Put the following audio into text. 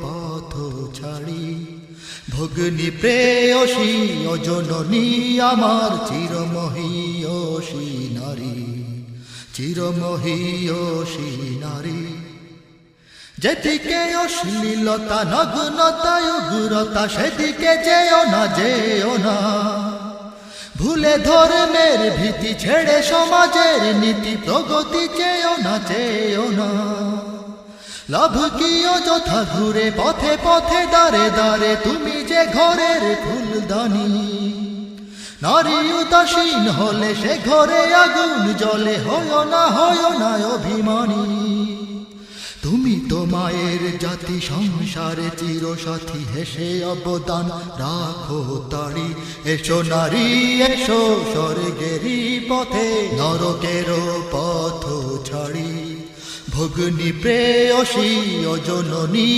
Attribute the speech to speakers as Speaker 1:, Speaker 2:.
Speaker 1: পথ ছাড়ি ভগ্নী প্রেয়সী অজননী আমার চিরমহীয়সী নারী, চিরমহীয়সী নারী। যেদিকে অশ্লীলতা নগ্নতা উগ্রতা সেদিকে যেও না, যেও না। ভুলে ধর্মের ভীতি ছেড়ে সমাজের নীতি প্রগতি চেয়েও না, চেয়েও না। লাভ কি অযথা ঘুরে পথে পথে দাঁড়ে দাঁড়ে, তুমি যে ঘরের ফুলদানি। নারী উদাসীন হলে সে ঘরে আগুন জ্বলে, হয় না অভিমানী। তুমি তো মায়ের জাতি সংসারে চিরসাথী, হেসে অবদান রাখো তারি। এসো নারী এসো স্বর্গেরই পথে, নরকেরও পথ ছাড়ি। ভগ্নী প্রেয়সী অজননী